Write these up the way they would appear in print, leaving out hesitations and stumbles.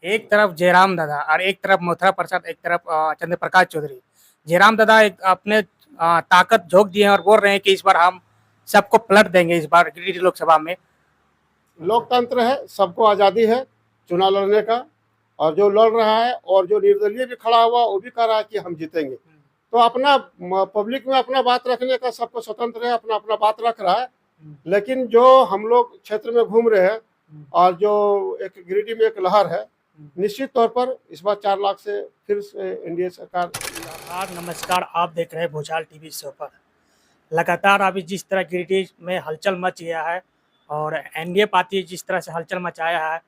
एक तरफ जयराम दादा और एक तरफ मथुरा प्रसाद, एक तरफ चंद्र प्रकाश चौधरी। जयराम दादा एक अपने ताकत झोंक दिए हैं और बोल रहे हैं कि इस बार हम सबको पलट देंगे इस बार गिरिडीह लोकसभा में। लोकतंत्र है, सबको आज़ादी है चुनाव लड़ने का, और जो लड़ रहा है और जो निर्दलीय भी खड़ा हुआ वो भी कह रहा है कि हम जीतेंगे। तो अपना पब्लिक में अपना बात रखने का सबको स्वतंत्र है, अपना अपना बात रख रहा है। लेकिन जो हम लोग क्षेत्र में घूम रहे हैं और जो एक गिरिडीह में एक लहर है, निश्चित तौर पर इस बार 4 लाख से फिर से एनडीए सरकार। नमस्कार, आप देख रहे हैं भूचाल टीवी शो पर। लगातार अभी जिस तरह गिरिडीह में हलचल मच गया है और एनडीए पार्टी जिस तरह से हलचल मचाया है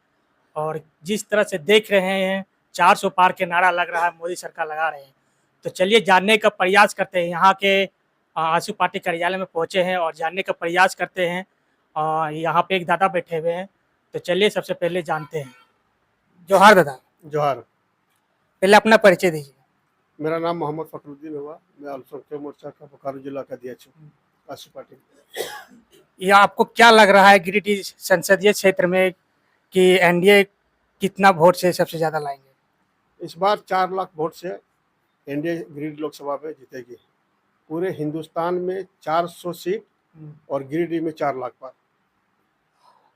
और जिस तरह से देख रहे हैं 400 पार के नारा लग रहा है, मोदी सरकार लगा रहे हैं। तो चलिए जानने का प्रयास करते हैं। यहाँ के आजसू पार्टी कार्यालय में पहुँचे हैं और जानने का प्रयास करते हैं। यहाँ पे एक दादा बैठे हुए हैं, तो चलिए सबसे पहले जानते हैं। जोहार दादा। जोहार। पहले अपना परिचय दीजिए। मेरा नाम मोहम्मद फखरुद्दीन हुआ, मैं अल्पसंख्यक मोर्चा का बोकारो जिला का अध्यक्ष हूँ आजसू पार्टी। ये आपको क्या लग रहा है गिरिडीह संसदीय क्षेत्र में कि एनडीए कितना वोट से सबसे ज्यादा लाएंगे? इस बार 4 लाख वोट से एनडीए गिरिडीह लोकसभा में जीतेगी। पूरे हिंदुस्तान में 400 सीट और गिरिडीह में 4 लाख पार।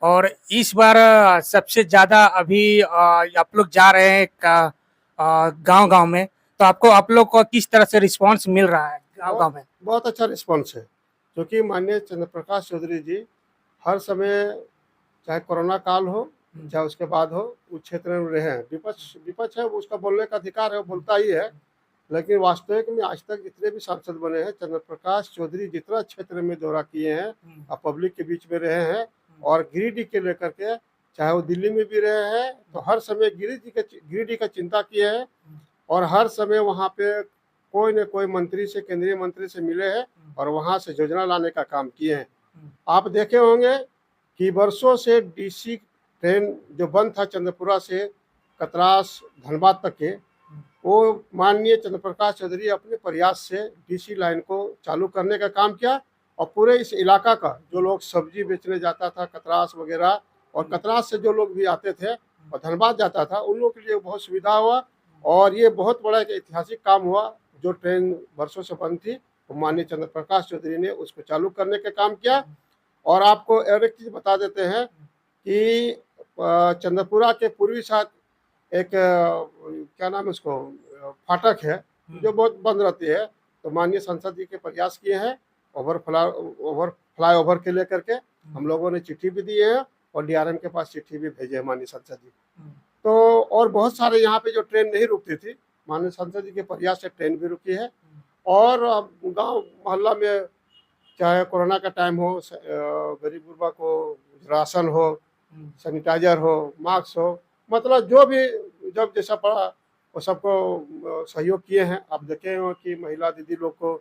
और इस बार सबसे ज्यादा अभी आप लोग जा रहे हैं गांव गांव में, तो आप लोग को किस तरह से रिस्पांस मिल रहा है गांव गांव में? बहुत अच्छा रिस्पांस है, क्योंकि माननीय चंद्र प्रकाश चौधरी जी हर समय, चाहे कोरोना काल हो चाहे उसके बाद हो, उस क्षेत्र में रहे हैं। विपक्ष है, उसका बोलने का अधिकार है, वो बोलता ही है। लेकिन वास्तविक में आज तक जितने भी सांसद बने हैं, चंद्र प्रकाश चौधरी जितना क्षेत्र में दौरा किए हैं और पब्लिक के बीच में रहे हैं और गिरिडीह के लेकर के, चाहे वो दिल्ली में भी रहे हैं, तो हर समय गिरिडीह का चिंता किए हैं और हर समय वहाँ पे कोई न कोई मंत्री से, केंद्रीय मंत्री से मिले हैं और वहाँ से योजना लाने का काम किए हैं। आप देखे होंगे कि वर्षों से डीसी ट्रेन जो बंद था चंद्रपुरा से कतरास धनबाद तक के, वो माननीय चंद्र प्रकाश चौधरी अपने प्रयास से डीसी लाइन को चालू करने का काम किया और पूरे इस इलाका का जो लोग सब्जी बेचने जाता था कतरास वगैरह, और कतरास से जो लोग भी आते थे और धनबाद जाता था, उन लोगों के लिए बहुत सुविधा हुआ। और ये बहुत बड़ा एक ऐतिहासिक काम हुआ। जो ट्रेन वर्षों से बंद थी, तो माननीय चंद्र प्रकाश चौधरी ने उसको चालू करने का काम किया। और आपको और एक चीज़ बता देते हैं कि चंद्रपुरा के पूर्वी साथ एक क्या नाम है उसको, फाटक है जो बहुत बंद रहती है, तो माननीय संसद जी के प्रयास किए हैं फ्लाई ओवर के लेकर के। हम लोगों ने चिट्ठी भी दी है और डीआरएम के पास चिट्ठी भी भेजे है माननीय संसद जी। तो और बहुत सारे यहाँ पे जो ट्रेन नहीं रुकती थी, माननीय संसद जी के प्रयास से ट्रेन भी रुकी है। और गांव मोहल्ला में चाहे कोरोना का टाइम हो, गरीब गुरबा को राशन हो, सैनिटाइजर हो, मास्क हो, मतलब जो भी जब जैसा पड़ा वो सबको सहयोग किए हैं। आप देखे हो कि महिला दीदी लोग को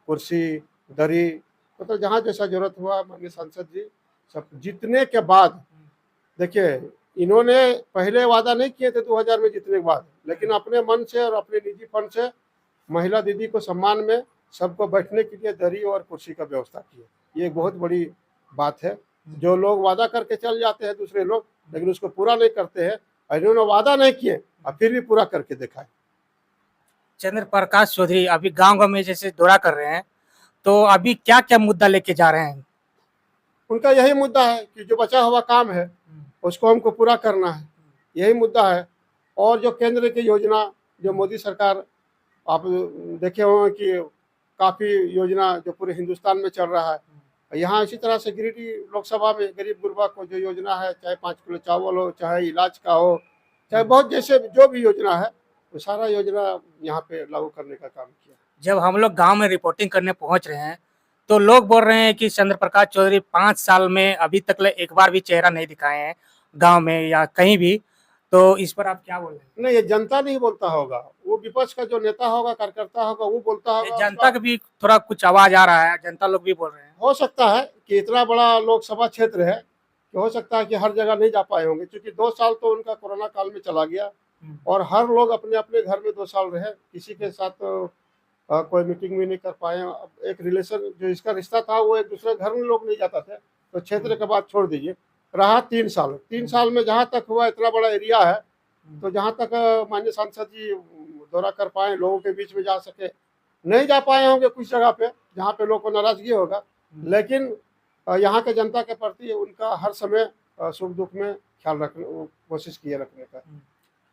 कुर्सी, दरी, मतलब जहाँ जैसा जरूरत हुआ माननीय सांसद जी सब जीतने के बाद, देखिए इन्होंने पहले वादा नहीं किए थे 2000 में जीतने के बाद, लेकिन अपने मन से और अपने निजी फंड से महिला दीदी को सम्मान में सबको बैठने के लिए दरी और कुर्सी का व्यवस्था की है। ये एक बहुत बड़ी बात है। जो लोग वादा करके चल जाते हैं दूसरे लोग, लेकिन उसको पूरा नहीं करते हैं, और इन्होंने वादा नहीं किए और फिर भी पूरा करके दिखाए। चंद्र प्रकाश चौधरी अभी गांव गांव में जैसे दौरा कर रहे हैं, तो अभी क्या क्या मुद्दा लेके जा रहे हैं? उनका यही मुद्दा है कि जो बचा हुआ काम है उसको हमको पूरा करना है, यही मुद्दा है। और जो केंद्र की योजना, जो मोदी सरकार, आप देखे होंगे कि काफ़ी योजना जो पूरे हिंदुस्तान में चल रहा है, यहाँ इसी तरह से गिरिडीह लोकसभा में गरीब गुरबा को जो योजना है, चाहे 5 किलो चावल हो, चाहे इलाज का हो, चाहे बहुत जैसे जो भी योजना है, वो सारा योजना यहाँ पे लागू करने का काम किया। जब हम लोग गांव में रिपोर्टिंग करने पहुंच रहे हैं, तो लोग बोल रहे हैं कि चंद्र प्रकाश चौधरी 5 साल में अभी तक एक बार भी चेहरा नहीं दिखाए हैं गांव में या कहीं भी। तो इस पर आप क्या बोल रहे हैं? नहीं, ये जनता नहीं बोलता होगा, वो विपक्ष का जो नेता होगा, कार्यकर्ता होगा, वो बोलता होगा। जनता का भी थोड़ा कुछ आवाज आ रहा है, जनता लोग भी बोल रहे हैं। हो सकता है कि इतना बड़ा लोकसभा क्षेत्र है कि हो सकता है कि हर जगह नहीं जा पाए होंगे, क्योंकि 2 साल तो उनका कोरोना काल में चला गया और हर लोग अपने अपने घर में 2 साल रहे, किसी के साथ कोई मीटिंग भी नहीं कर पाए। एक रिलेशन जो इसका रिश्ता था, वो एक दूसरे घर में लोग नहीं जाता थे, तो क्षेत्र के बाद छोड़ दीजिए। रहा 3 साल, 3 साल में जहाँ तक हुआ, इतना बड़ा एरिया है, तो जहाँ तक माननीय सांसद जी दौरा कर पाए, लोगों के बीच में जा सके, नहीं जा पाए होंगे कुछ जगह पे जहाँ पे लोगों को नाराजगी होगा, लेकिन यहाँ के जनता के प्रति उनका हर समय सुख दुख में ख्याल रखने कोशिश किए रखने का।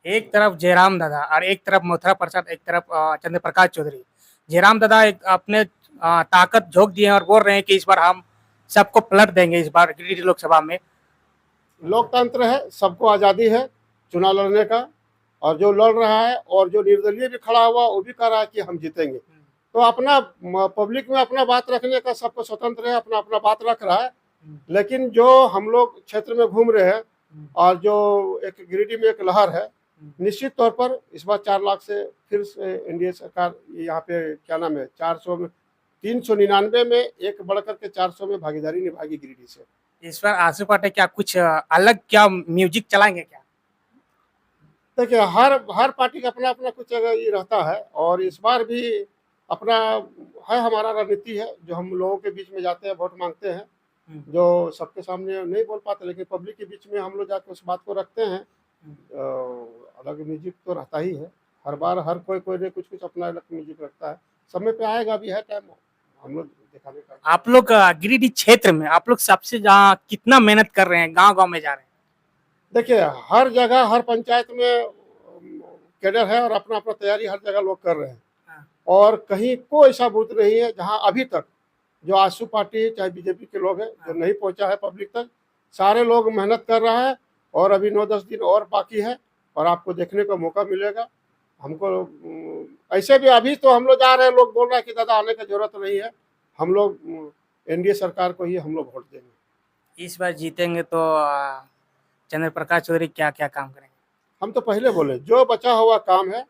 एक तरफ जयराम दादा और एक तरफ मथुरा प्रसाद, एक तरफ चंद्र प्रकाश चौधरी। जयराम दादा एक अपने ताकत झोंक दिए हैं और बोल रहे हैं कि इस बार हम सबको पलट देंगे इस बार गिरिडीह लोकसभा में। लोकतंत्र है, सबको आज़ादी है चुनाव लड़ने का, और जो लड़ रहा है और जो निर्दलीय भी खड़ा हुआ वो भी कह रहा है कि हम जीतेंगे। तो अपना पब्लिक में अपना बात रखने का सबको स्वतंत्र है, अपना अपना बात रख रहा है। लेकिन जो हम लोग क्षेत्र में घूम रहे हैं और जो एक गिरिडीह में एक लहर है, निश्चित तौर पर इस बार 4 लाख से फिर से एनडीए सरकार यहाँ पे क्या नाम है 400 में 399 में एक बढ़ करके 400 में भागीदारी निभाएगी गिरिडीह से। इस बार आशु पाटे क्या कुछ अलग क्या म्यूजिक चलाएंगे क्या? देखिए हर पार्टी का अपना अपना कुछ ये रहता है, और इस बार भी अपना है, हमारा रणनीति है जो हम लोगों के बीच में जाते हैं, वोट मांगते हैं, जो सबके सामने नहीं बोल पाते, लेकिन पब्लिक के बीच में हम लोग जाकर उस बात को रखते हैं। अलग म्यूजिक तो रहता ही है, हर बार हर कोई ने कुछ कुछ अपना अलग म्यूजिक रखता है। समय पे आएगा, भी है टाइम हम लोग दिखाने का। आप लोग गिरिडीह क्षेत्र में आप लोग सबसे कितना मेहनत कर रहे हैं, गांव गांव में जा रहे हैं? देखिए हर जगह हर पंचायत में कैडर है और अपना अपना तैयारी हर जगह लोग कर रहे हैं, और कहीं कोई ऐसा बूथ नहीं है जहां अभी तक जो आशु पार्टी चाहे बीजेपी के लोग हैं जो नहीं पहुंचा है पब्लिक तक। सारे लोग मेहनत कर रहा है, और अभी 9-10 दिन और बाकी है, और आपको देखने का मौका मिलेगा। हमको ऐसे भी अभी तो हम लोग जा रहे हैं, लोग बोल रहे हैं कि दादा आने की जरूरत नहीं है, हम लोग एनडीए सरकार को ही हम लोग वोट देंगे। इस बार जीतेंगे तो चंद्र प्रकाश चौधरी क्या क्या काम करेंगे? हम तो पहले बोले जो बचा हुआ काम है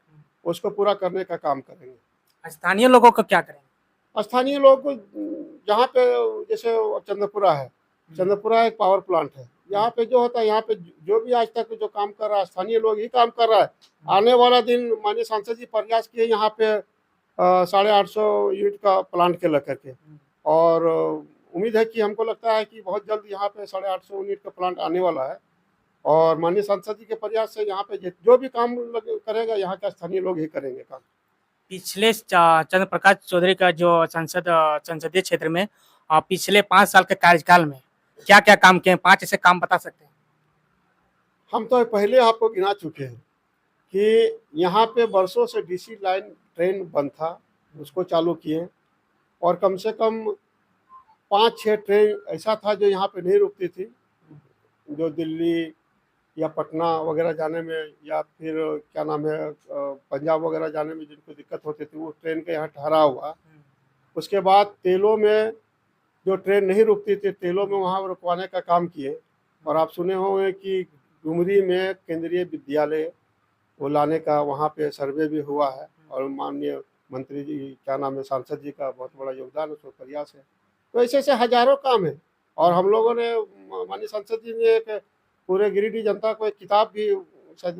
उसको पूरा करने का काम करेंगे। स्थानीय लोगों को क्या करेंगे? स्थानीय लोग को जहाँ पे जैसे चंद्रपुरा है, चंद्रपुरा एक पावर प्लांट है, यहाँ पे जो होता है, यहाँ पे जो भी आज तक जो काम कर रहा है स्थानीय लोग ही काम कर रहा है। आने वाला दिन माननीय सांसद जी प्रयास किए यहाँ पे 850 यूनिट का प्लांट के लेकर के, और उम्मीद है कि हमको लगता है कि बहुत जल्द यहाँ पे 850 यूनिट का प्लांट आने वाला है, और माननीय सांसद जी के प्रयास से यहाँ पे जो भी काम करेगा यहाँ के स्थानीय लोग ही करेंगे काम। पिछले चंद्र प्रकाश चौधरी का जो संसदीय क्षेत्र में पिछले 5 साल के कार्यकाल में क्या क्या काम किए, 5 ऐसे काम बता सकते हैं? हम तो पहले आपको गिना चुके हैं कि यहाँ पे बरसों से डीसी लाइन ट्रेन बंद था, उसको चालू किए, और कम से कम 5-6 ट्रेन ऐसा था जो यहाँ पे नहीं रुकती थी, जो दिल्ली या पटना वगैरह जाने में, या फिर क्या नाम है पंजाब वगैरह जाने में जिनको दिक्कत होती थी, वो ट्रेन के यहाँ ठहरा हुआ। उसके बाद तेलों में जो ट्रेन नहीं रुकती थी, तेलों में वहाँ रुकवाने का काम किए, और आप सुने होंगे कि डुमरी में केंद्रीय विद्यालय वो लाने का वहाँ पे सर्वे भी हुआ है, और माननीय मंत्री जी क्या नाम है सांसद जी का बहुत बड़ा योगदान उसको प्रयास है। तो ऐसे ऐसे हजारों काम है, और हम लोगों ने माननीय सांसद जी ने एक पूरे गिरिडीह जनता को एक किताब भी शायद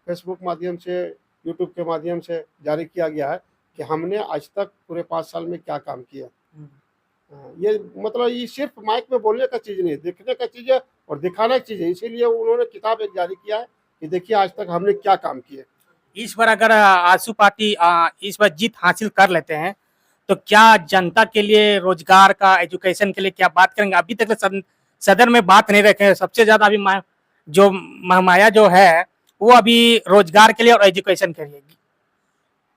फेसबुक माध्यम से, यूट्यूब के माध्यम से जारी किया गया है कि हमने आज तक पूरे 5 साल में क्या काम किया। ये मतलब ये सिर्फ माइक में बोलने का चीज़ नहीं, देखने का चीज़ है और दिखाने की चीज़ है, इसीलिए उन्होंने किताब एक जारी किया है कि देखिए आज तक हमने क्या काम किया। इस बार अगर आशु पार्टी इस बार जीत हासिल कर लेते हैं तो क्या जनता के लिए रोजगार का, एजुकेशन के लिए क्या बात करेंगे? अभी तक सदन में बात नहीं रखे, सबसे ज्यादा अभी जो महमाया जो है वो अभी रोजगार के लिए और एजुकेशन के लिए।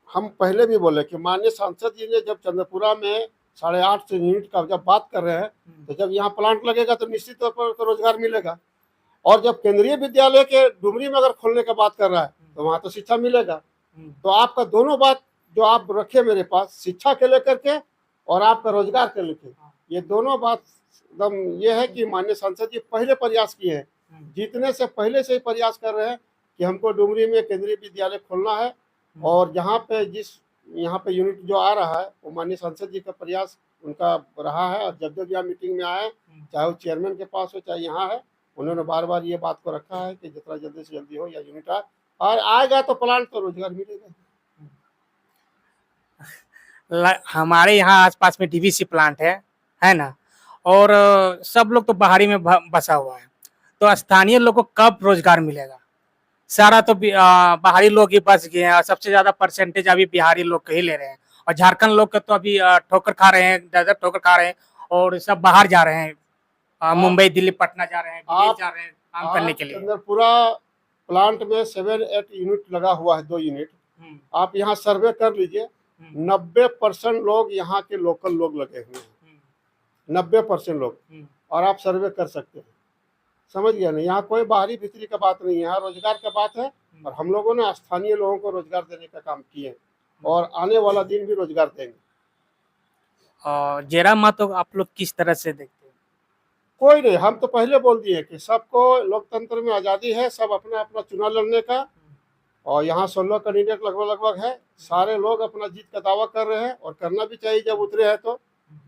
हम पहले भी बोले कि माननीय सांसद जी ने जब चंद्रपुरा में 850 यूनिट का जब बात कर रहे हैं, तो जब यहाँ प्लांट लगेगा तो निश्चित तौर पर तो रोजगार मिलेगा, और जब केंद्रीय विद्यालय के डुमरी में अगर खोलने का बात कर रहा है तो वहाँ तो शिक्षा मिलेगा। तो आपका दोनों बात जो आप रखे मेरे पास, शिक्षा के लेकर के और आपका रोजगार के लेकर, ये दोनों बात एकदम ये है कि माननीय सांसद जी पहले प्रयास किए हैं, जीतने से पहले से ही प्रयास कर रहे हैं कि हमको डुमरी में केंद्रीय विद्यालय खोलना है, और जहाँ पे यहाँ पे यूनिट जो आ रहा है वो माननीय सांसद जी का प्रयास उनका रहा है, और जब जब यहाँ मीटिंग में आए, चाहे वो चेयरमैन के पास हो चाहे यहाँ है, उन्होंने बार बार ये बात को रखा है कि जितना जल्दी से जल्दी हो या यूनिट आए, और आएगा तो प्लांट तो रोजगार मिलेगा। हमारे यहाँ आसपास में डीवीसी प्लांट है ना, और सब लोग तो बाहरी में बसा हुआ है, तो स्थानीय लोगों को कब रोजगार मिलेगा? सारा तो बाहरी लोग ही बच गए हैं और सबसे ज्यादा परसेंटेज अभी बिहारी लोग के ही ले रहे हैं और झारखंड लोग के तो अभी ठोकर खा रहे हैं, ज्यादा ठोकर खा रहे हैं और सब बाहर जा रहे हैं, मुंबई, दिल्ली, पटना जा रहे हैं, विदेश जा रहे हैं काम करने के लिए। चंद्रपुरा प्लांट में 7-8 यूनिट लगा हुआ है, 2 यूनिट। आप यहाँ सर्वे कर लीजिए, 90% लोग यहाँ के लोकल लोग लगे हुए हैं, 90% लोग। और आप सर्वे कर सकते हैं, समझ गया ना। यहाँ कोई बाहरी भीतरी का बात नहीं है, यहाँ रोजगार का बात है। और हम लोगों ने स्थानीय लोगों को रोजगार देने का काम किए और आने वाला दिन भी रोजगार देंगे। और जयराम मातो आप लोग किस तरह से देखते हैं? कोई नहीं, हम तो पहले बोल दिए कि सबको लोकतंत्र में आज़ादी है, सब अपना अपना चुनाव लड़ने का। और यहाँ 16 कैंडिडेट लगभग है, सारे लोग अपना जीत का दावा कर रहे हैं और करना भी चाहिए जब उतरे हैं तो।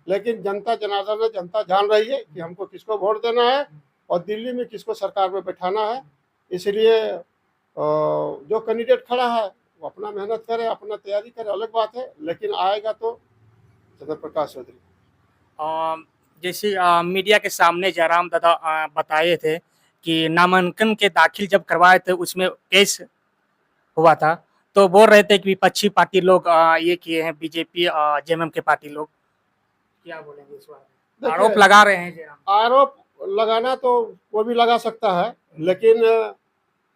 लेकिन जनता जनार्दन है, जनता जान रही है कि हमको किसको वोट देना है और दिल्ली में किसको सरकार में बैठाना है। इसलिए जो कैंडिडेट खड़ा है वो अपना मेहनत करे, अपना तैयारी करे, अलग बात है। लेकिन आएगा तो चंद्र प्रकाश चौधरी। जैसे मीडिया के सामने जयराम दादा बताए थे कि नामांकन के दाखिल जब करवाए थे उसमें केस हुआ था, तो बोल रहे थे कि विपक्षी पार्टी लोग ये किए हैं, बीजेपी जेएमएम के पार्टी लोग। क्या बोलेंगे इस बारे में? आरोप लगा रहे हैं जयराम। आरोप लगाना तो वो भी लगा सकता है, लेकिन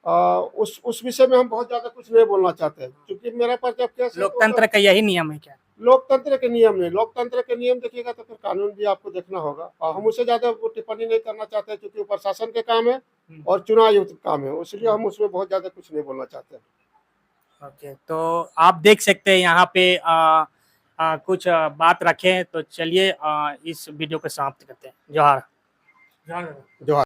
उस विषय में हम बहुत ज्यादा कुछ नहीं बोलना चाहते हैं, क्योंकि मेरा पर जब केस लोकतंत्र का यही नियम है क्या? लोकतंत्र के नियम नहीं, लोकतंत्र के नियम देखिएगा तो फिर कानून भी आपको देखना होगा। और हम उससे ज्यादा टिप्पणी नहीं करना चाहते, क्योंकि वो प्रशासन के काम है और चुनाव आयुक्त का काम है, इसलिए हम उसमें बहुत ज्यादा कुछ नहीं बोलना चाहते। ओके, तो आप देख सकते हैं यहाँ पे कुछ बात रखें, तो चलिए इस वीडियो को समाप्त करते हैं। जोहार। जोहार।